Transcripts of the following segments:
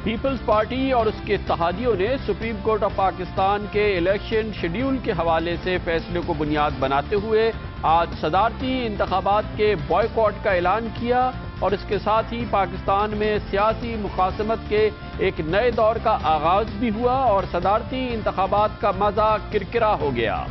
Peoples party اور اس کے اتحادیوں نے سپریم کورٹ آف پاکستان کے الیکشن شیڈیول کے حوالے سے فیصلے کو بنیاد بناتے ہوئے آج صدارتی انتخابات کے بائیکاٹ کا اعلان کیا اور اس کے ساتھ ہی پاکستان میں سیاسی مخاصمت کے ایک نئے دور کا آغاز بھی ہوا اور صدارتی انتخابات کا مزہ کرکرا ہو گیا۔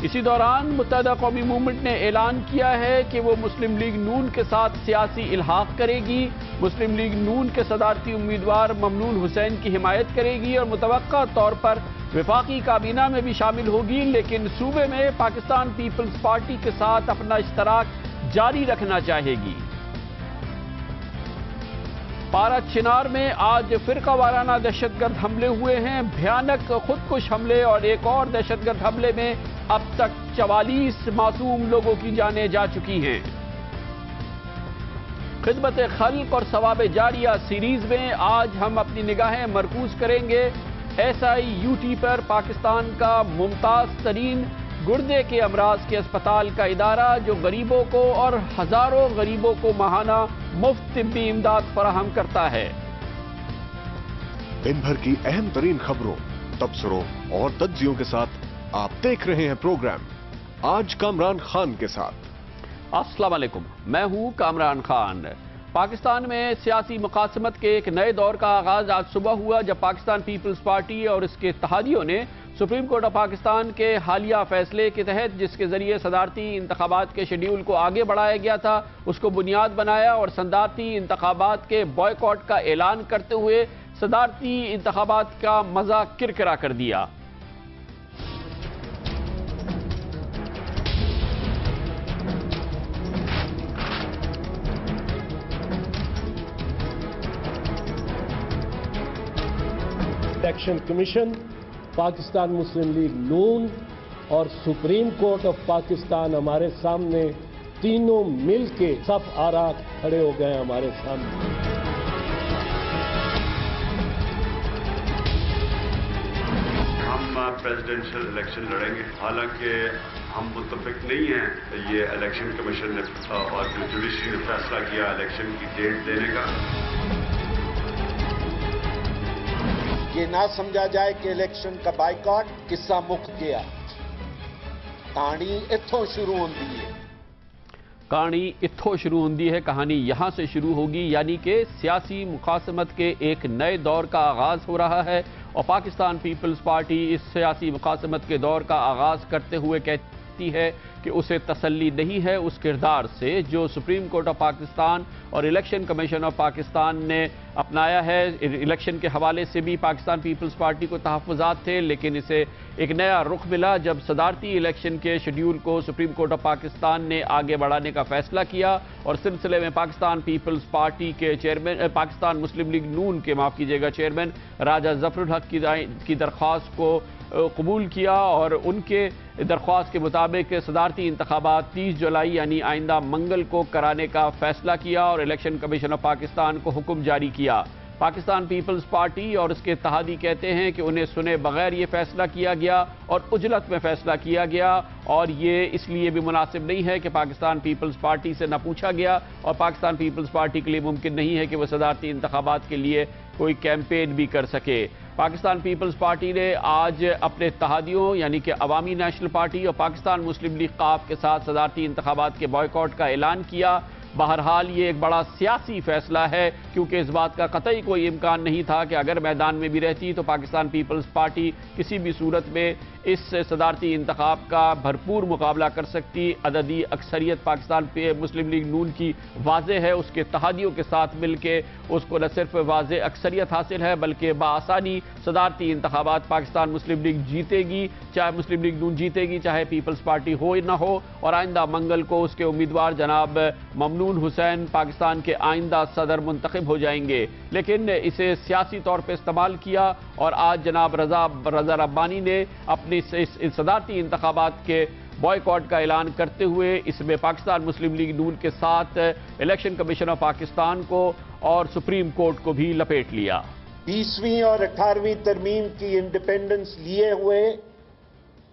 اسی دوران متحدہ قومی موومنٹ نے اعلان کیا ہے کہ وہ مسلم لیگ نون کے ساتھ سیاسی الحاق کرے گی، مسلم لیگ نون کے صدارتی امیدوار ممنون حسین کی حمایت کرے گی اور متوقع طور پر وفاقی کابینہ میں بھی شامل ہوگی، لیکن صوبے میں پاکستان پیپلز پارٹی کے ساتھ اپنا اشتراک جاری رکھنا چاہے گی۔ پارا چنار میں آج فرقہ وارانہ دہشت گرد حملے ہوئے ہیں، بھیانک خودکش حملے اور ایک اور دہشت گرد حملے میں اب تک 44 معصوم لوگوں کی جانیں جا چکی ہیں۔ خدمت خلق اور ثواب جاریہ سیریز میں آج ہم اپنی نگاہیں مرکوز کریں گے SIUT پر، پاکستان کا ممتاز ترین گردے کے امراض کے اسپتال کا ادارہ جو غریبوں کو اور ہزاروں غریبوں کو ماہانہ مفت طبی امداد فراہم کرتا ہے۔ دن بھر کی اہم ترین خبروں، تبصروں اور تجزیوں کے ساتھ آپ دیکھ رہے ہیں پروگرام آج کامران خان کے ساتھ۔ السلام علیکم، میں ہوں کامران خان۔ پاکستان میں سیاسی مقاسمت کے ایک نئے دور کا آغاز آج صبح ہوا جب پاکستان پیپلز پارٹی اور اس کے اتحادیوں نے سپریم کورٹ آف پاکستان کے حالیہ فیصلے کے تحت جس کے ذریعے صدارتی انتخابات کے شیڈیول کو آگے بڑھایا گیا تھا اس کو بنیاد بنایا اور صدارتی انتخابات کے بائیکاٹ کا اعلان کرتے ہوئے صدارتی انتخابات کا مزہ کرکرا کر دیا۔ الیکشن کمیشن، پاکستان مسلم لیگ نون اور سپریم کورٹ آف پاکستان ہمارے سامنے تینوں مل کے صف آرا کھڑے ہو گئے ہمارے سامنے۔ ہم پریزیڈنشل الیکشن لڑیں گے، حالانکہ ہم متفق نہیں ہیں یہ الیکشن کمیشن نے اور جو جوڈیشری نے فیصلہ کیا الیکشن کی ڈیٹ دینے کا۔ یہ نہ سمجھا جائے کہ الیکشن کا بائیکاٹ قصہ مک گیا، کہانی اتھوں شروع ہوندی ہے۔ کہانی اتھوں شروع ہوندی ہے، کہانی یہاں سے شروع ہوگی، یعنی کہ سیاسی مخاصمت کے ایک نئے دور کا آغاز ہو رہا ہے اور پاکستان پیپلز پارٹی اس سیاسی مخاصمت کے دور کا آغاز کرتے ہوئے کہتی ہے کہ اسے تسلی نہیں ہے اس کردار سے جو سپریم کورٹ آف پاکستان اور الیکشن کمیشن آف پاکستان نے اپنایا ہے۔ الیکشن کے حوالے سے بھی پاکستان پیپلز پارٹی کو تحفظات تھے، لیکن اسے ایک نیا رخ ملا جب صدارتی الیکشن کے شیڈیول کو سپریم کورٹ آف پاکستان نے آگے بڑھانے کا فیصلہ کیا اور سلسلے میں پاکستان پیپلز پارٹی کے چیئرمین، پاکستان مسلم لیگ نون کے چیئرمین راجہ ظفر الحق کی درخواست کو قبول کیا اور ان کے درخواست کے مطابق صدارتی انتخابات 30 جولائی یعنی آئندہ منگل کو کرانے کا فیصلہ کیا اور الیکشن کمیشن آف پاکستان کو حکم جاری کیا۔ پاکستان پیپلز پارٹی اور اس کے اتحادی کہتے ہیں کہ انہیں سنے بغیر یہ فیصلہ کیا گیا اور عجلت میں فیصلہ کیا گیا اور یہ اس لیے بھی مناسب نہیں ہے کہ پاکستان پیپلز پارٹی سے نہ پوچھا گیا اور پاکستان پیپلز پارٹی کے لیے ممکن نہیں ہے کہ وہ صدارتی انتخابات کے لیے کوئی کیمپین بھی کر سکے۔ پاکستان پیپلز پارٹی نے آج اپنے اتحادیوں یعنی کہ عوامی نیشنل پارٹی اور پاکستان مسلم لیگ قاف کے ساتھ صدارتی انتخابات کے بائیکاٹ کا اعلان کیا۔ بہرحال یہ ایک بڑا سیاسی فیصلہ ہے کیونکہ اس بات کا قطعی کوئی امکان نہیں تھا کہ اگر میدان میں بھی رہتی تو پاکستان پیپلز پارٹی کسی بھی صورت میں اس صدارتی انتخاب کا بھرپور مقابلہ کر سکتی۔ عددی اکثریت پاکستان مسلم لیگ نون کی واضح ہے، اس کے اتحادیوں کے ساتھ مل کے اس کو نہ صرف واضح اکثریت حاصل ہے بلکہ بآسانی صدارتی انتخابات پاکستان مسلم لیگ جیتے گی، چاہے مسلم لیگ نون جیتے گی چاہے پیپلز پارٹی ہو نہ ہو، اور آئندہ منگل کو اس کے امیدوار جناب ممنون حسین پاکستان کے آئندہ صدر منتخب ہو جائیں گے۔ لیکن اسے سیاسی طور پہ استعمال کیا اور آج جناب رضا ربانی نے اپنی صدارتی انتخابات کے بائیکاٹ کا اعلان کرتے ہوئے اس میں پاکستان مسلم لیگ نون کے ساتھ الیکشن کمیشن آف پاکستان کو اور سپریم کورٹ کو بھی لپیٹ لیا۔ 20ویں اور 18ویں ترمیم کی انڈیپینڈنس لیے ہوئے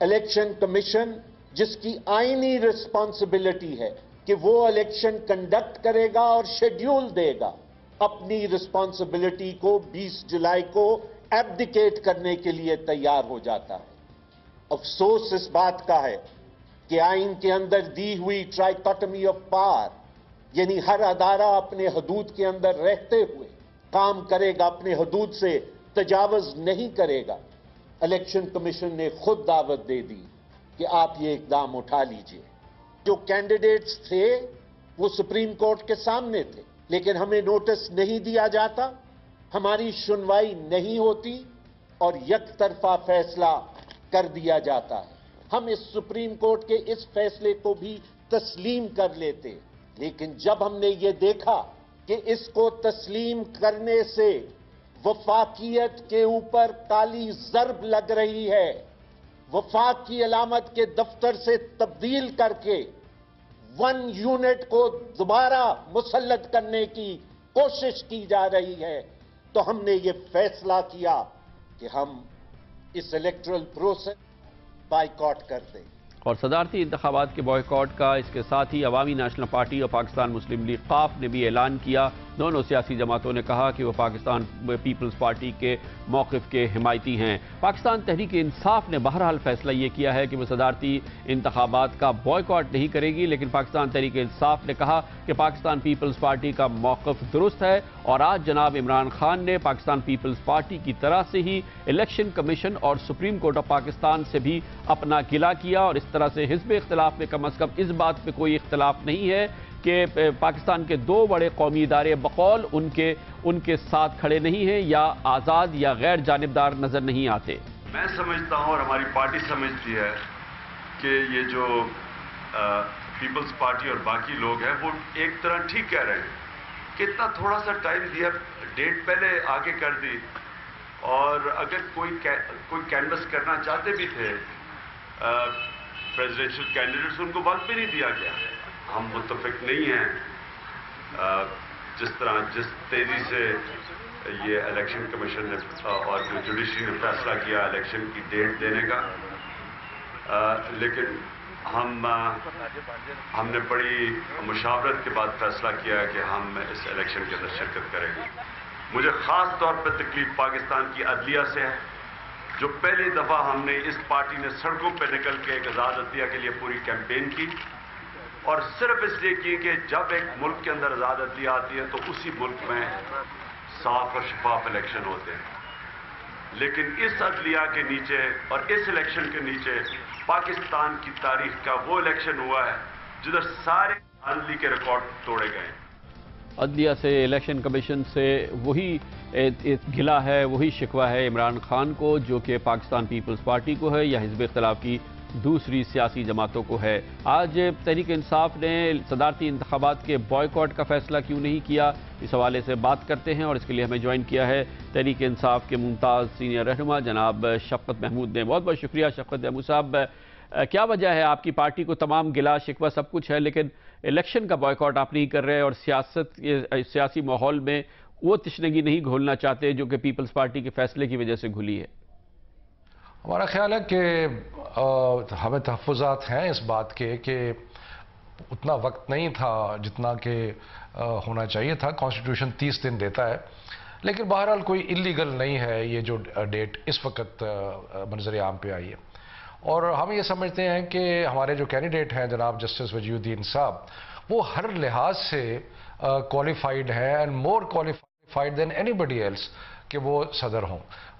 الیکشن کمیشن جس کی آئینی رسپانسبلٹی ہے کہ وہ الیکشن کنڈکٹ کرے گا اور شیڈیول دے گا، अपनी रिस्पॉन्सिबिलिटी को 20 जुलाई को एब्डिकेट करने के लिए तैयार हो जाता है। अफसोस इस बात का है कि आइन के अंदर दी हुई ट्राइकोटमी ऑफ पावर, यानी हर अदारा अपने हदूद के अंदर रहते हुए काम करेगा, अपने हदूद से तजावुज नहीं करेगा। इलेक्शन कमीशन ने खुद दावत दे दी कि आप ये इकदाम उठा लीजिए। जो कैंडिडेट्स थे वो सुप्रीम कोर्ट के सामने थे, लेकिन हमें नोटिस नहीं दिया जाता, हमारी सुनवाई नहीं होती और यकतरफा फैसला कर दिया जाता है। हम इस सुप्रीम कोर्ट के इस फैसले को भी तस्लीम कर लेते, लेकिन जब हमने ये देखा कि इसको तस्लीम करने से वफाकियत के ऊपर काली ज़र्ब लग रही है, वफाक की अलामत के दफ्तर से तब्दील करके 1 यूनिट को दोबारा मुसल्लत करने की कोशिश की जा रही है, तो हमने ये फैसला किया कि हम इस इलेक्टोरल प्रोसेस बाइकॉट कर दें। और सदारती इंतखाबात के बॉयकॉट का इसके साथ ही अवामी नेशनल पार्टी और पाकिस्तान मुस्लिम लीग काफ ने भी ऐलान किया। दोनों सियासी जमातों ने कहा कि वो पाकिस्तान पीपल्स पार्टी के मौक़िफ़ के हिमायती हैं। पाकिस्तान तहरीक इंसाफ ने बहरहाल फैसला ये किया है कि वो सदारती इंतखाबात का बॉयकॉट नहीं करेगी, लेकिन पाकिस्तान तहरीक इंसाफ ने कहा कि पाकिस्तान पीपल्स पार्टी का मौक़िफ़ दुरुस्त है। और आज जनाब इमरान खान ने पाकिस्तान पीपल्स पार्टी की तरह से ही इलेक्शन कमीशन और सुप्रीम कोर्ट ऑफ पाकिस्तान से भी अपना गिला किया। और इस तरह से हिज़्ब इख्तिलाफ में कम अज़ कम इस बात पे कोई इख्तिलाफ नहीं है कि पाकिस्तान के 2 बड़े कौमी इदारे बकौल उनके साथ खड़े नहीं हैं या आज़ाद या गैर जानिबदार नज़र नहीं आते। मैं समझता हूं और हमारी पार्टी समझती है कि ये जो पीपल्स पार्टी और बाकी लोग हैं वो एक तरह ठीक कह रहे हैं कि इतना थोड़ा सा टाइम दिया, डेट पहले आगे कर दी, और अगर कोई कैनवस करना चाहते भी थे प्रेसिडेंशियल कैंडिडेट्स, उनको वक्त भी नहीं दिया गया। हम मुत्तफिक नहीं हैं जिस तेजी से ये इलेक्शन कमीशन ने और जो जुडिशरी ने फैसला किया इलेक्शन की डेट देने का, लेकिन हमने बड़ी मुशावरत के बाद फैसला किया कि हम इस इलेक्शन के अंदर शिरकत करेंगे। मुझे ख़ास तौर पर तकलीफ पाकिस्तान की अदलिया से है, जो पहली दफ़ा हमने इस पार्टी ने सड़कों पर निकल के एक आज़ाद अदलिया के लिए पूरी कैंपेन की, और सिर्फ इसलिए की कि जब एक मुल्क के अंदर आज़ाद अदलिया आती है तो उसी मुल्क में साफ और शफाफ इलेक्शन होते हैं। लेकिन इस अदलिया के नीचे और इस इलेक्शन के नीचे पाकिस्तान की तारीख का वो इलेक्शन हुआ है जिधर सारे धांधली के रिकॉर्ड तोड़े गए। अदलिया से, इलेक्शन कमीशन से वही गिला है, वही शिकवा है इमरान खान को, जो कि पाकिस्तान पीपल्स पार्टी को है या हिज़्ब इख्तिलाफ की दूसरी सियासी जमातों को है। आज तहरीक इंसाफ ने सदारती इंतखाबात के बॉयकॉट का फैसला क्यों नहीं किया, इस हवाले से बात करते हैं। और इसके लिए हमें ज्वाइन किया है तहरीक इंसाफ के मुमताज़ सीनियर रहनुमा जनाब शफ़क़त महमूद ने। बहुत बहुत शुक्रिया शफ़क़त महमूद साहब। क्या वजह है, आपकी पार्टी को तमाम गिला शिकवा सब कुछ है, लेकिन इलेक्शन का बॉयकॉट आप नहीं कर रहे और सियासी माहौल में वो तशनगी नहीं घोलना चाहते जो कि पीपल्स पार्टी के फैसले की वजह से घुली है? हमारा ख्याल है कि हमें तहफ़्फ़ुज़ात हैं इस बात के कि उतना वक्त नहीं था जितना कि होना चाहिए था। कॉन्स्टिट्यूशन 30 दिन देता है, लेकिन बहरहाल कोई इलीगल नहीं है ये जो डेट इस वक्त मंजर आम पे आई है। और हम ये समझते हैं कि हमारे जो कैंडिडेट हैं जनाब जस्टिस वजीउद्दीन साहब, वो हर लिहाज से क्वालिफाइड हैं and more qualified than anybody else कि वो सदर हों।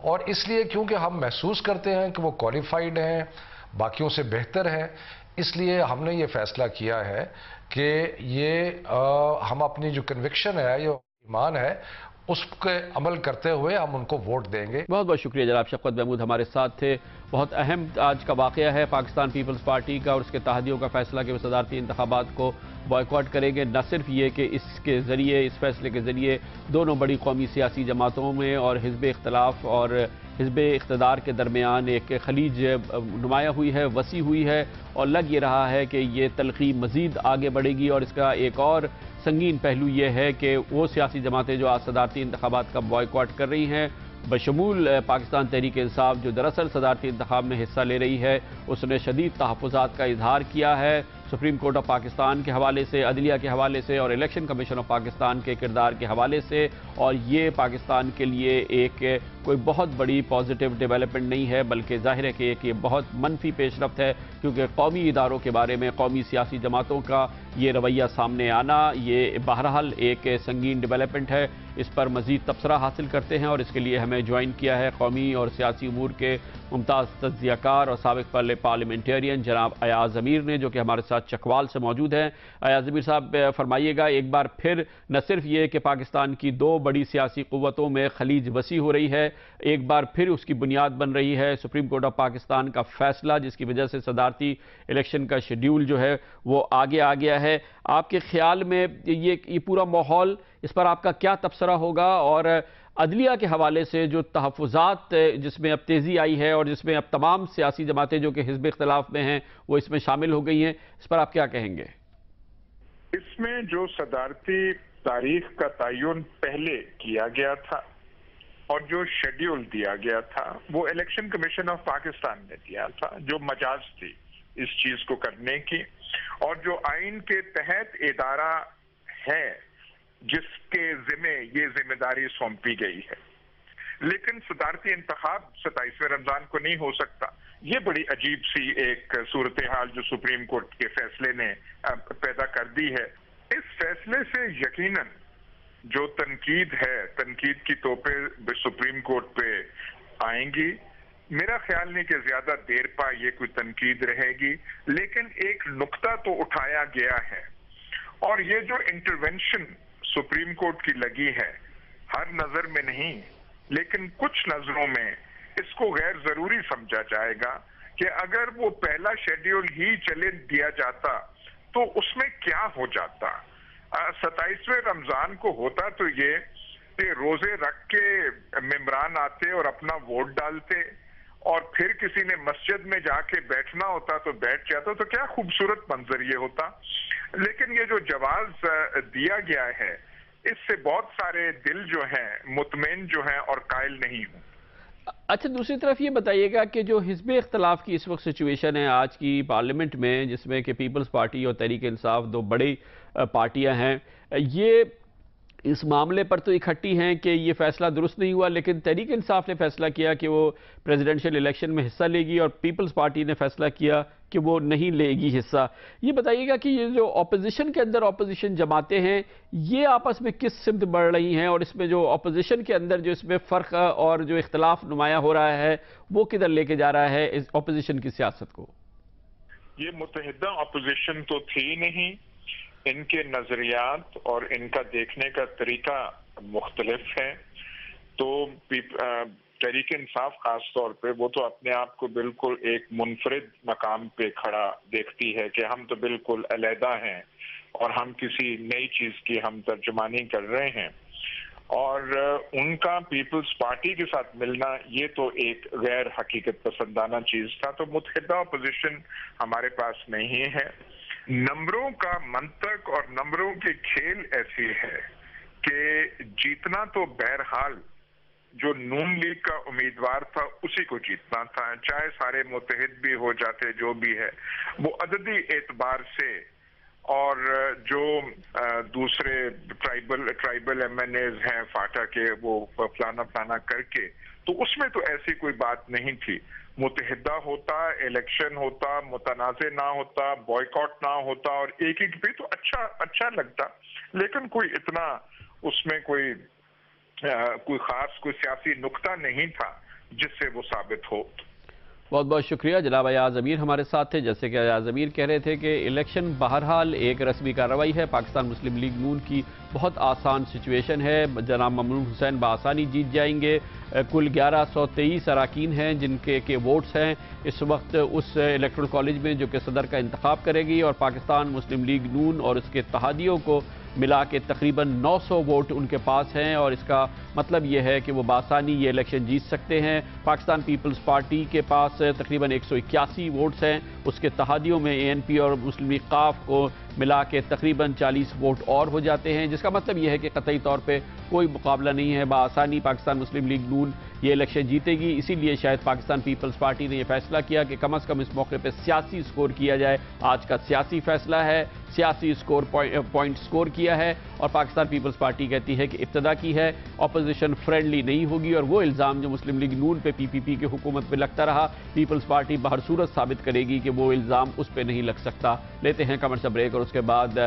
और इसलिए क्योंकि हम महसूस करते हैं कि वो क्वालिफाइड हैं, बाकियों से बेहतर हैं, इसलिए हमने ये फैसला किया है कि ये हम अपनी जो कन्विक्शन है, जो ईमान है, उसके अमल करते हुए हम उनको वोट देंगे। बहुत बहुत शुक्रिया जनाब शफ़क़त महमूद हमारे साथ थे। बहुत अहम आज का वाक़या है पाकिस्तान पीपल्स पार्टी का और उसके तहदियों का फैसला कि वो सदारती इंतखाबात को बॉयकॉट करेंगे। न सिर्फ ये कि इसके ज़रिए, इस फैसले के ज़रिए दोनों बड़ी कौमी सियासी जमातों में और हिज़्ब इख्तिलाफ और हिज़्ब इक़्तिदार के दरमियान एक खलीज नुमाया हुई है, वसी हुई है, और लग ये रहा है कि ये तलख़ी मज़ीद आगे बढ़ेगी। और इसका एक और संगीन पहलू ये है कि वो सियासी जमातें जो आज सदारती इंतखाबात का बॉयकॉट कर रही हैं, बशमूल पाकिस्तान तहरीक इंसाफ जो दरअसल सदारती इंतखाब में हिस्सा ले रही है, उसने शदीद तहफ़्फ़ुज़ात का इजहार किया है। सुप्रीम कोर्ट ऑफ पाकिस्तान के हवाले से, अदलिया के हवाले से और इलेक्शन कमीशन ऑफ पाकिस्तान के किरदार के हवाले से। और ये पाकिस्तान के लिए एक कोई बहुत बड़ी पॉजिटिव डेवलपमेंट नहीं है, बल्कि जाहिर है कि ये बहुत मनफी पेशरफ्त है, क्योंकि कौमी इदारों के बारे में कौमी सियासी जमातों का ये रवैया सामने आना ये बहरहाल एक संगीन डेवलपमेंट है। इस पर मज़ीद तबसरा हासिल करते हैं और इसके लिए हमें ज्वाइन किया है कौमी और सियासी उमूर के मुमताज़ तज्ज़ियाकार और साबिक़ पार्लियामेंटेरियन जनाब अयाज़ ज़मीर ने, जो कि हमारे साथ चकवाल से मौजूद हैं। अयाज़ ज़मीर साहब, फरमाइएगा, एक बार फिर न सिर्फ ये कि पाकिस्तान की दो बड़ी सियासी क़ुव्वतों में खलीज वसी हो रही है, एक बार फिर उसकी बुनियाद बन रही है सुप्रीम कोर्ट ऑफ पाकिस्तान का फैसला, जिसकी वजह से सदारती इलेक्शन का शेड्यूल जो है वो आगे आ गया है। आपके ख्याल में ये पूरा माहौल, इस पर आपका क्या तबसरा होगा? और अदलिया के हवाले से जो तहफ़्फ़ुज़ात जिसमें अब तेज़ी आई है और जिसमें अब तमाम सियासी जमातें जो कि हिज़्ब इख्तिलाफ में हैं वो इसमें शामिल हो गई हैं, इस पर आप क्या कहेंगे? इसमें जो सदारती तारीख का तयन पहले किया गया था और जो शेड्यूल दिया गया था वो इलेक्शन कमीशन ऑफ पाकिस्तान ने दिया था, जो मजाज थी इस चीज को करने की, और जो आइन के तहत इदारा है जिसके जिम्मे ये जिम्मेदारी सौंपी गई है। लेकिन सदारती इंतखाब 27वें रमजान को नहीं हो सकता। ये बड़ी अजीब सी एक सूरत हाल जो सुप्रीम कोर्ट के फैसले ने पैदा कर दी है। इस फैसले से यकीनन जो तनकीद है, तनकीद की तोपें सुप्रीम कोर्ट पे आएंगी। मेरा ख्याल नहीं कि ज्यादा देर पा ये कोई तनकीद रहेगी, लेकिन एक नुक्ता तो उठाया गया है। और ये जो इंटरवेंशन सुप्रीम कोर्ट की लगी है, हर नजर में नहीं लेकिन कुछ नजरों में इसको गैर जरूरी समझा जाएगा कि अगर वो पहला शेड्यूल ही चले दिया जाता तो उसमें क्या हो जाता। 27वें रमजान को होता तो ये कि रोजे रख के मेंबरान आते और अपना वोट डालते, और फिर किसी ने मस्जिद में जाके बैठना होता तो बैठ जाता, तो क्या खूबसूरत मंजर ये होता। लेकिन ये जो जवाज दिया गया है, इससे बहुत सारे दिल जो हैं मुतमईन जो हैं और कायल नहीं हूं। अच्छा, दूसरी तरफ ये बताइएगा कि जो हिज़्ब इख्तिलाफ की इस वक्त सिचुएशन है आज की पार्लियामेंट में, जिसमें कि पीपल्स पार्टी और तहरीक इंसाफ दो बड़ी पार्टियां हैं, ये इस मामले पर तो इकट्ठी हैं कि ये फैसला दुरुस्त नहीं हुआ, लेकिन तहरीक इंसाफ ने फैसला किया कि वो प्रेसिडेंशियल इलेक्शन में हिस्सा लेगी और पीपल्स पार्टी ने फैसला किया कि वो नहीं लेगी हिस्सा। ये बताइएगा कि ये जो अपोजिशन के अंदर अपोजिशन जमातें हैं, ये आपस में किस सिमत बढ़ रही हैं, और इसमें जो अपोजिशन के अंदर जो इसमें फ़र्क और जो इख्तलाफ नुमाया हो रहा है वो किधर लेके जा रहा है इस अपोजिशन की सियासत को? ये मुत्तहिदा अपोजिशन तो थी नहीं, इनके नजरियात और इनका देखने का तरीका मुख्तलिफ है। तो तहरीक इंसाफ खास तौर पे वो तो अपने आप को बिल्कुल एक मुनफरिद मकाम पे खड़ा देखती है कि हम तो बिल्कुल अलहदा हैं और हम किसी नई चीज की हम तर्जुमानी कर रहे हैं, और उनका पीपल्स पार्टी के साथ मिलना ये तो एक गैर हकीकत पसंदाना चीज था। तो मुत्तहिदा अपोजिशन हमारे पास नहीं है। नंबरों का मंतक और नंबरों के खेल ऐसी है कि जीतना तो बहरहाल जो नून लीग का उम्मीदवार था उसी को जीतना था, चाहे सारे मुत्तहिद भी हो जाते जो भी है। वो अददी एतबार से और जो दूसरे ट्राइबल MNAs हैं फाटा के, वो फलाना करके, तो उसमें तो ऐसी कोई बात नहीं थी। मुत्तहिदा होता, इलेक्शन होता, मुतनाज़े ना होता, बॉयकॉट ना होता और एक भी तो अच्छा लगता, लेकिन कोई इतना उसमें कोई खास कोई सियासी नुक्ता नहीं था जिससे वो साबित हो। बहुत बहुत शुक्रिया। जनाब अयाज़ ज़मीर हमारे साथ थे। जैसे कि अयाज़ ज़मीर कह रहे थे कि इलेक्शन बहरहाल एक रस्मी कार्रवाई है, पाकिस्तान मुस्लिम लीग नून की बहुत आसान सिचुएशन है। जनाब ममनून हुसैन बआसानी जीत जाएंगे। कुल 1123 अराकीन हैं जिनके के वोट्स हैं इस वक्त उस इलेक्टोरल कॉलेज में जो कि सदर का इंतखाब करेगी, और पाकिस्तान मुस्लिम लीग नून और उसके तहादियों को मिला के तकरीबन 900 वोट उनके पास हैं, और इसका मतलब यह है कि वो बासानी ये इलेक्शन जीत सकते हैं। पाकिस्तान पीपल्स पार्टी के पास तकरीबन 181 वोट्स हैं, उसके तहादियों में ANP और मुस्लिम लीग काफ को मिला के तकरीबन 40 वोट और हो जाते हैं, जिसका मतलब यह है कि कतई तौर पे कोई मुकाबला नहीं है, बासानी पाकिस्तान मुस्लिम लीग नून یہ الیکشن جیتے گی. اسی لیے شاید پاکستان پیپلز پارٹی نے یہ فیصلہ کیا کہ کم از کم اس موقع پہ سیاسی سکور کیا جائے. آج کا سیاسی فیصلہ ہے, سیاسی سکور پوائنٹ سکور کیا ہے, اور پاکستان پیپلز پارٹی کہتی ہے کہ ابتدا کی ہے, اپوزیشن فرینڈلی نہیں ہوگی, اور وہ الزام جو مسلم لیگ نون پہ PPP کے حکومت پہ لگتا رہا, پیپلز پارٹی بہر صورت ثابت کرے گی کہ وہ الزام اس پہ نہیں لگ سکتا. لیتے ہیں کمرشل بریک اور اس کے بعد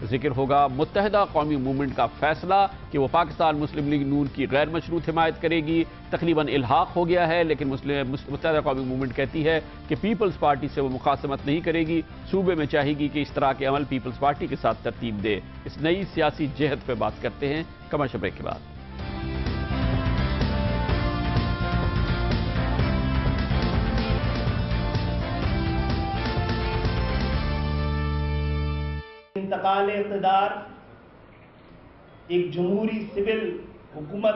ذکر ہوگا متحدہ قومی موومنٹ کا فیصلہ کہ وہ پاکستان مسلم لیگ نون کی غیر مشروط حمایت کرے گی. تقریباً الحاق ہو گیا ہے, لیکن متحدہ قومی موومنٹ کہتی ہے کہ پیپلز پارٹی سے وہ مخاصمت نہیں کرے گی, صوبے میں چاہے گی کہ اس طرح کے عمل پیپلز پارٹی کے ساتھ ترتیب دے. اس نئی سیاسی جہت پہ بات کرتے ہیں کمرشل بریک کے بعد. انتقال اقتدار ایک جمہوری سول حکومت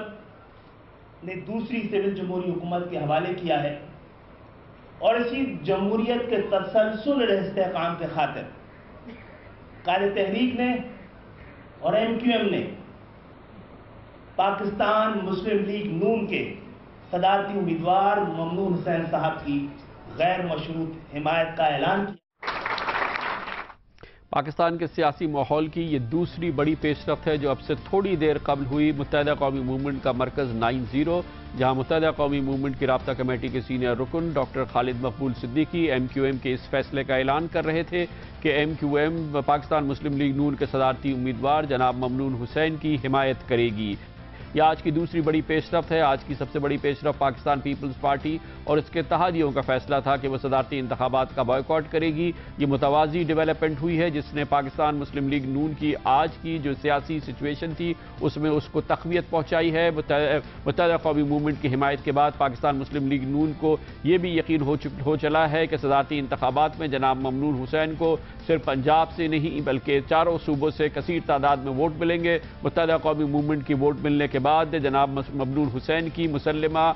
نے دوسری سول جمہوری حکومت کے حوالے کیا ہے, اور اسی جمہوریت کے تسلسل اور استحکام کے خاطر قائد تحریک نے اور MQM نے پاکستان مسلم لیگ نون کے صدارتی امیدوار ممنون حسین صاحب کی غیر مشروط حمایت کا اعلان کیا. پاکستان کے سیاسی ماحول کی یہ دوسری بڑی پیش رفت ہے جو اب سے تھوڑی دیر قبل ہوئی. متحدہ قومی موومنٹ کا مرکز 90 جہاں متحدہ قومی موومنٹ کی رابطہ کمیٹی کے سینئر رکن ڈاکٹر خالد مقبول صدیقی MQM کے اس فیصلے کا اعلان کر رہے تھے کہ MQM پاکستان مسلم لیگ نون کے صدارتی امیدوار جناب ممنون حسین کی حمایت کرے گی. یہ آج کی دوسری بڑی پیش رفت ہے. آج کی سب سے بڑی پیش رفت پاکستان پیپلز پارٹی اور اس کے اتحادیوں کا فیصلہ تھا کہ وہ صدارتی انتخابات کا بائیکاٹ کرے گی. یہ متوازی ڈیولپمنٹ ہوئی ہے جس نے پاکستان مسلم لیگ نون کی آج کی جو سیاسی سچویشن تھی اس میں اس کو تقویت پہنچائی ہے. متحدہ قومی موومنٹ کی حمایت کے بعد پاکستان مسلم لیگ نون کو یہ بھی یقین ہو چلا ہے کہ صدارتی انتخابات میں جناب ممنون حسین کو صرف پنجاب سے نہیں بلکہ چاروں صوبوں سے کثیر تعداد میں ووٹ ملیں گے. متحدہ قومی موومنٹ کی ووٹ ملنے کے بعد جناب ممنون حسین کی مسلمہ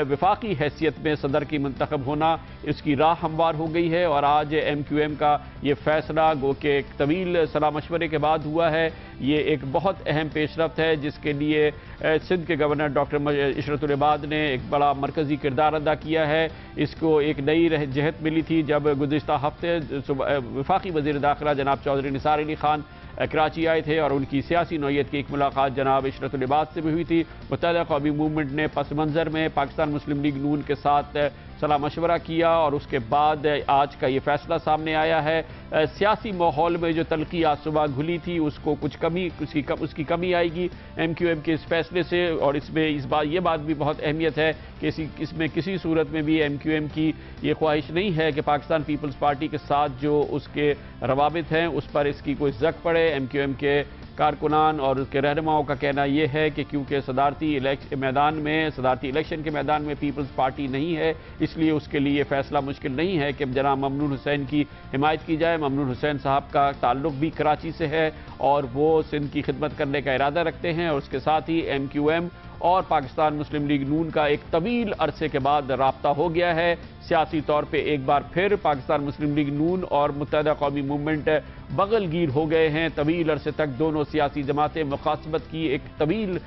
وفاقی حیثیت میں صدر کی منتخب ہونا اس کی راہ ہموار ہو گئی ہے. اور آج MQM کا یہ فیصلہ گو کہ ایک طویل صلاح مشورے کے بعد ہوا ہے. یہ ایک بہت اہم پیش رفت ہے جس کے لیے سندھ کے گورنر ڈاکٹر عشرت العباد نے ایک بڑا مرکزی کردار ادا کیا ہے. اس کو ایک نئی جہت ملی تھی جب گزشتہ ہفتے وفاقی وزیر داخلہ جناب چودھری نثار علی خان کراچی آئے تھے اور ان کی سیاسی نوعیت کی ایک ملاقات جناب عشرت العباد سے بھی ہوئی تھی. متحدہ قومی موومنٹ نے پس منظر میں پاکستان مسلم لیگ نون کے ساتھ صلاح مشورہ کیا اور اس کے بعد آج کا یہ فیصلہ سامنے آیا ہے. سیاسی ماحول میں جو تلخی آج صبح گھلی تھی اس کو کچھ کمی اس کی کمی آئے گی MQM کے اس فیصلے سے. اور اس میں یہ بات بھی بہت اہمیت ہے کہ اس میں کسی صورت میں بھی MQM کی یہ خواہش نہیں ہے کہ پاکستان پیپلز پارٹی کے ساتھ جو اس کے روابط ہیں اس پر اس کی کوئی زک پڑے. MQM کے کارکنان اور اس کے رہنماؤں کا کہنا یہ ہے کہ کیونکہ صدارتی الیکشن کے میدان میں پیپلز پارٹی نہیں ہے اس لیے اس کے لیے یہ فیصلہ مشکل نہیں ہے کہ جناب ممنون حسین کی حمایت کی جائے. ممنون حسین صاحب کا تعلق بھی کراچی سے ہے اور وہ سندھ کی خدمت کرنے کا ارادہ رکھتے ہیں اور اس کے ساتھ ہی MQM اور پاکستان مسلم لیگ نون کا ایک طویل عرصے کے بعد رابطہ ہو گیا ہے. سیاسی طور پہ ایک بار پھر پاکستان مسلم لیگ نون اور متحدہ قومی موومنٹ بغل گیر ہو گئے ہیں. طویل عرصے تک دونوں سیاسی جماعتیں مخاصمت کی ایک طویل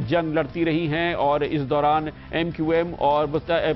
جنگ لڑتی رہی ہیں اور اس دوران MQM اور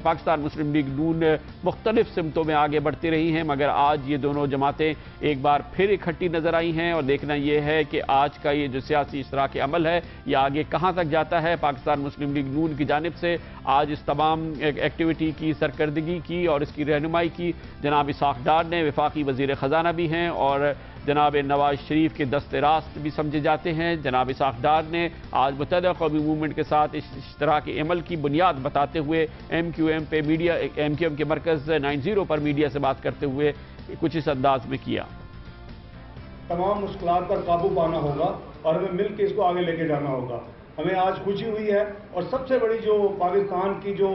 پاکستان مسلم لیگ نون مختلف سمتوں میں آگے بڑھتی رہی ہیں. مگر آج یہ دونوں جماعتیں ایک بار پھر اکٹھی نظر آئی ہیں اور دیکھنا یہ ہے کہ آج کا یہ جو سیاسی اشتراک عمل ہے یہ آگے کہاں تک جاتا ہے. پاکستان مسلم لیگ نون کی جانب سے آج اس تمام ایکٹیویٹی کی سرکردگی کی اور اس کی رہنمائی کی جناب اسحاق ڈار نے. وفاقی وزیر خزانہ بھی ہیں اور جناب نواز شریف کے دست راست بھی سمجھے جاتے ہیں. جناب اسحاق ڈار نے آج متحدہ قومی موومنٹ کے ساتھ اس اشتراکی عمل کی بنیاد بتاتے ہوئے MQM کے مرکز 90 پر میڈیا سے بات کرتے ہوئے کچھ اس انداز میں کیا. تمام مشکلات پر قابو پانا ہوگا اور ہمیں مل کے اس کو آگے لے کے جانا ہوگا. ہمیں آج خوشی ہوئی ہے اور سب سے بڑی جو پاکستان کی جو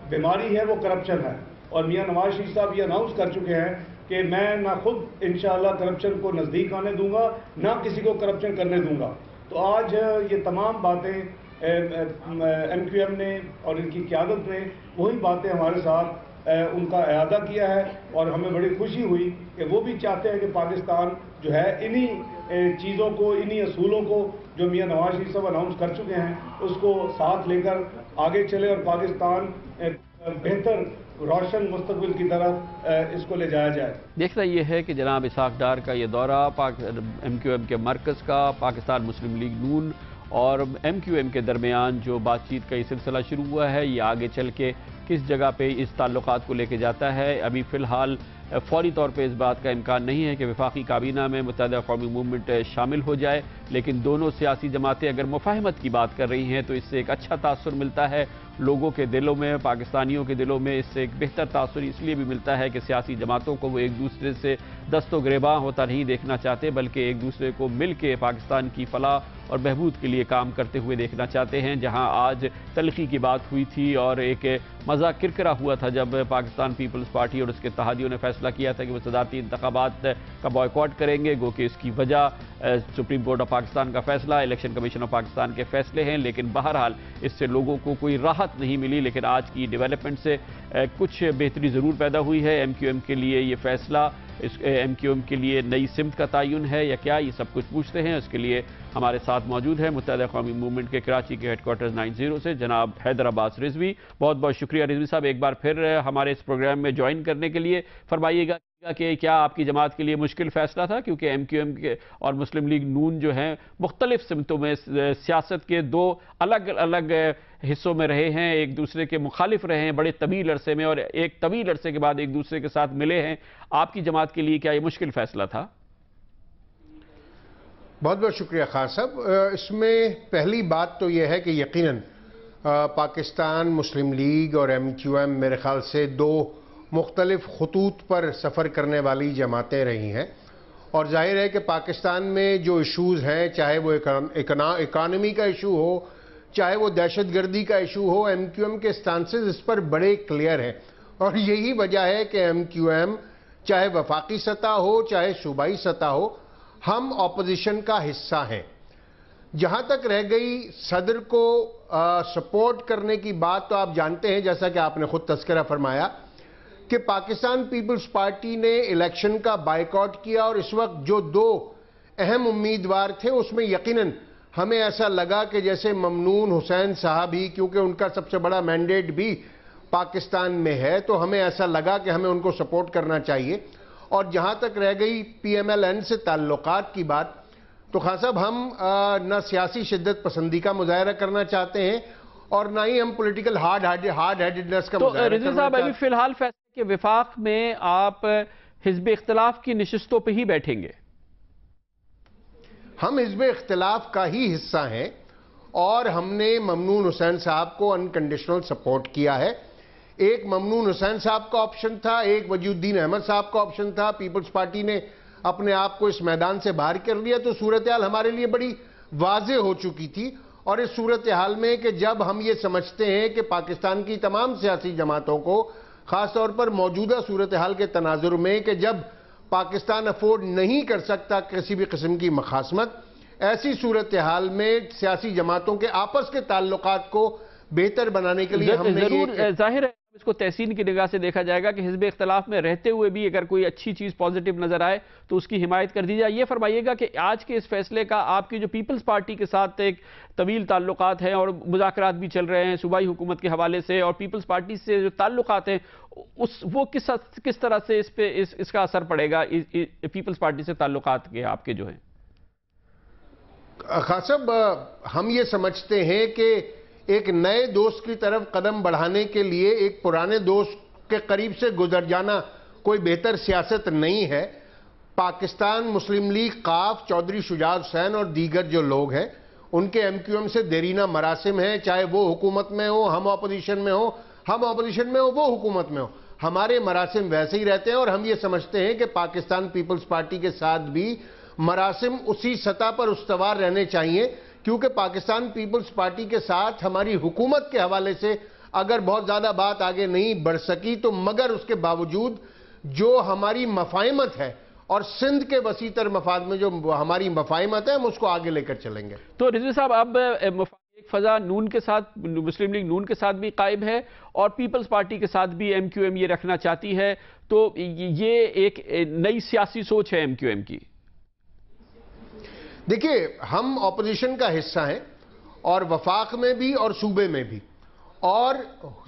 بیماری ہے وہ کرپشن ہے اور میاں نواز شریف صاحب یہ اناؤنس کر چکے ہیں کہ میں نہ خود انشاءاللہ کرپشن کو نزدیک آنے دوں گا نہ کسی کو کرپشن کرنے دوں گا. تو آج یہ تمام باتیں MQM نے اور ان کی قیادت نے وہی باتیں ہمارے ساتھ ان کا اعادہ کیا ہے اور ہمیں بڑی خوشی ہوئی کہ وہ بھی چاہتے ہیں کہ پاکستان جو ہے انہی चीज़ों को, इन्हीं असूलों को जो मियां नवाज शरीफ साहब अनाउंस कर चुके हैं, उसको साथ लेकर आगे चले और पाकिस्तान बेहतर रोशन मुस्तकबिल की तरफ इसको ले जाया जाए। देखना ये है कि जनाब इसहाक डार का ये दौरा MQM के मरकज़ का पाकिस्तान मुस्लिम लीग नून और MQM के दरमियान जो बातचीत का ये सिलसिला शुरू हुआ है, ये आगे चल के किस जगह पे इस ताल्लुकात को लेके जाता है। अभी फ़िलहाल फौरी तौर पे इस बात का इम्कान नहीं है कि वफाकी काबीना में मुत्तहिदा कौमी मूवमेंट शामिल हो जाए, लेकिन दोनों सियासी जमातें अगर मुफाहमत की बात कर रही हैं तो इससे एक अच्छा तासुर मिलता है लोगों के दिलों में, पाकिस्तानियों के दिलों में। इससे एक बेहतर तासुर इसलिए भी मिलता है कि सियासी जमातों को वो एक दूसरे से दस्तो गिरेबां होता नहीं देखना चाहते, बल्कि एक दूसरे को मिल के पाकिस्तान की फलाह और बहबूद के लिए काम करते हुए देखना चाहते हैं। जहां आज तलखी की बात हुई थी और एक मज़ा किरकिरा हुआ था जब पाकिस्तान पीपल्स पार्टी और उसके इत्तेहादियों ने फैसला किया था कि वो सदारती इंतखाबात का बॉयकॉट करेंगे, गो कि इसकी वजह सुप्रीम कोर्ट ऑफ पाकिस्तान का फैसला, इलेक्शन कमीशन ऑफ पाकिस्तान के फैसले हैं। लेकिन बहरहाल इससे लोगों को कोई राहत नहीं मिली। लेकिन आज की डेवलपमेंट से कुछ बेहतरी ज़रूर पैदा हुई है। MQM के लिए ये फैसला, इस MQM के लिए नई सिमत का तयन है या क्या, ये सब कुछ पूछते हैं। उसके लिए हमारे साथ मौजूद है मुत्तहिदा कौमी मूवमेंट के कराची के हेडक्वार्टर्स 90 से जनाब हैदर अब्बास रिजवी। बहुत बहुत शुक्रिया रिजवी साहब एक बार फिर हमारे इस प्रोग्राम में ज्वाइन करने के लिए। फरमाइएगा कि क्या आपकी जमात के लिए मुश्किल फैसला था, क्योंकि MQM के और मुस्लिम लीग नून जो हैं मुख्तलिफ सिमतों में सियासत के दो अलग अलग हिस्सों में रहे हैं, एक दूसरे के मुखालिफ रहे हैं बड़े तवील अरसे में, और एक तवील अरसे के बाद एक दूसरे के साथ मिले हैं। आपकी जमात के लिए क्या ये मुश्किल फैसला था? बहुत बहुत शुक्रिया खान साहब। इसमें पहली बात तो यह है कि यकीनन पाकिस्तान मुस्लिम लीग और MQM मेरे ख्याल से दो मुख्तलिफ खतूत पर सफ़र करने वाली जमातें रही हैं, और जाहिर है कि पाकिस्तान में जो इशूज़ हैं, चाहे वो इकानमी का इशू हो, चाहे वो दहशत गर्दी का इशू हो, MQM के स्टांसेस इस पर बड़े क्लियर हैं। और यही वजह है कि MQM चाहे वफाकी सतह हो चाहे सूबाई सतह हो, हम ऑपोजिशन का हिस्सा हैं। जहां तक रह गई सदर को सपोर्ट करने की बात, तो आप जानते हैं, जैसा कि आपने खुद तस्करा फरमाया, कि पाकिस्तान पीपल्स पार्टी ने इलेक्शन का बायकॉट किया, और इस वक्त जो दो अहम उम्मीदवार थे उसमें यकीनन हमें ऐसा लगा कि जैसे ममनून हुसैन साहब ही, क्योंकि उनका सबसे बड़ा मैंडेट भी पाकिस्तान में है, तो हमें ऐसा लगा कि हमें उनको सपोर्ट करना चाहिए। और जहां तक रह गई PMLN से ताल्लुकात की बात, तो खान साहब हम न सियासी शिद्दत पसंदी का मुजाहरा करना चाहते हैं और ना ही हम पॉलिटिकल हार्ड हेडेडनेस का मुजाहरा करना चाहते हैं। अभी फिलहाल फैसले के विफाक में आप हिज़्ब इख्तिलाफ की नशिस्तों पर ही बैठेंगे? हम हिज़्ब इख्तिलाफ का ही हिस्सा हैं और हमने ममनून हुसैन साहब को अनकंडीशनल सपोर्ट किया है। एक ममनून हुसैन साहब का ऑप्शन था, एक वजीउद्दीन अहमद साहब का ऑप्शन था। पीपल्स पार्टी ने अपने आप को इस मैदान से बाहर कर लिया, तो सूरत हाल हमारे लिए बड़ी वाज़ेह हो चुकी थी। और इस सूरत हाल में कि जब हम ये समझते हैं कि पाकिस्तान की तमाम सियासी जमातों को, ख़ास तौर पर मौजूदा सूरत हाल के तनाजुर में, कि जब पाकिस्तान अफोर्ड नहीं कर सकता किसी भी किस्म की मखासमत, ऐसी सूरत हाल में सियासी जमातों के आपस के ताल्लुकात को बेहतर बनाने के लिए हमने जरूर जाहिर है इसको तहसीन की निगाह से देखा जाएगा कि हिज़्ब इख्तिलाफ में रहते हुए भी अगर कोई अच्छी चीज़ पॉजिटिव नजर आए तो उसकी हिमायत कर दी जाए। ये फरमाइएगा कि आज के इस फैसले का आपकी जो पीपल्स पार्टी के साथ एक तवील ताल्लुकात हैं और मुज़ाकरात भी चल रहे हैं सूबाई हुकूमत के हवाले से, और पीपल्स पार्टी से जो ताल्लुकात हैं वो किस तरह से इसका असर पड़ेगा पीपल्स पार्टी से ताल्लुकात के आपके जो हैं? खान साहब, हम ये समझते हैं कि एक नए दोस्त की तरफ कदम बढ़ाने के लिए एक पुराने दोस्त के करीब से गुजर जाना कोई बेहतर सियासत नहीं है। पाकिस्तान मुस्लिम लीग काफ, चौधरी शुजात हुसैन और दीगर जो लोग हैं, उनके MQM से देरीना मरासिम हैं, चाहे वो हुकूमत में हो, हम ऑपोजिशन में हो, हम ऑपोजिशन में हो, वो हुकूमत में हो, हमारे मरासिम वैसे ही रहते हैं। और हम ये समझते हैं कि पाकिस्तान पीपल्स पार्टी के साथ भी मरासिम उसी सतह पर उस्तवार रहने चाहिए, क्योंकि पाकिस्तान पीपल्स पार्टी के साथ हमारी हुकूमत के हवाले से अगर बहुत ज़्यादा बात आगे नहीं बढ़ सकी, तो मगर उसके बावजूद जो हमारी मफाहिमत है और सिंध के वसीतर मफाद में जो हमारी मफाहिमत है, हम उसको आगे लेकर चलेंगे। तो रिजवी साहब, अब एक फजा नून के साथ, मुस्लिम लीग नून के साथ भी कायम है और पीपल्स पार्टी के साथ भी MQM ये रखना चाहती है, तो ये एक नई सियासी सोच है MQM की। देखिए, हम ऑपोजिशन का हिस्सा हैं, और वफाक में भी और सूबे में भी, और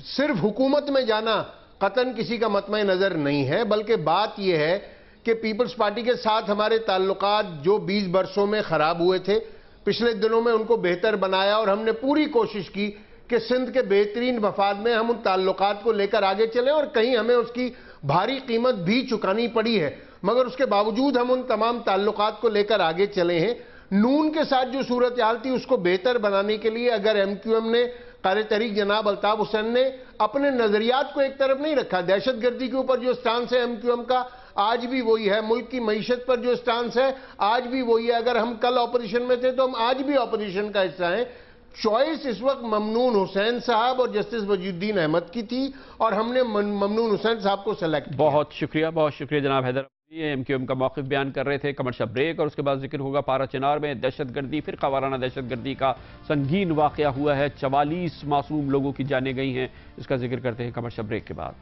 सिर्फ हुकूमत में जाना कतन किसी का मतमय नज़र नहीं है, बल्कि बात यह है कि पीपल्स पार्टी के साथ हमारे ताल्लुकात जो 20 बरसों में ख़राब हुए थे, पिछले दिनों में उनको बेहतर बनाया, और हमने पूरी कोशिश की कि सिंध के बेहतरीन मफाद में हम उन ताल्लुकात को लेकर आगे चलें, और कहीं हमें उसकी भारी कीमत भी चुकानी पड़ी है, मगर उसके बावजूद हम उन तमाम ताल्लुकात को लेकर आगे चले हैं। नून के साथ जो सूरत हाल थी उसको बेहतर बनाने के लिए अगर एमक्यूएम ने, क़ारी तहरीक जनाब अल्ताफ हुसैन ने अपने नजरियात को एक तरफ नहीं रखा, दहशतगर्दी के ऊपर जो स्टांस है एमक्यूएम का आज भी वही है, मुल्क की मईशत पर जो स्टांस है आज भी वही है। अगर हम कल ऑपोजिशन में थे तो हम आज भी ऑपोजिशन का हिस्सा हैं। चॉइस इस वक्त ममनून हुसैन साहब और जस्टिस वजीउद्दीन अहमद की थी, और हमने ममनून हुसैन साहब को सेलेक्ट किया। बहुत शुक्रिया जनाब हैदर। एमक्यूएम का मौक़िफ़ बयान कर रहे थे। कमर्शियल ब्रेक और उसके बाद जिक्र होगा पारा चिनार में दहशतगर्दी, फ़िरक़ा वाराना दहशतगर्दी का संगीन वाक़या हुआ है, 44 मासूम लोगों की जानें गई हैं। इसका जिक्र करते हैं कमर्शियल ब्रेक के बाद।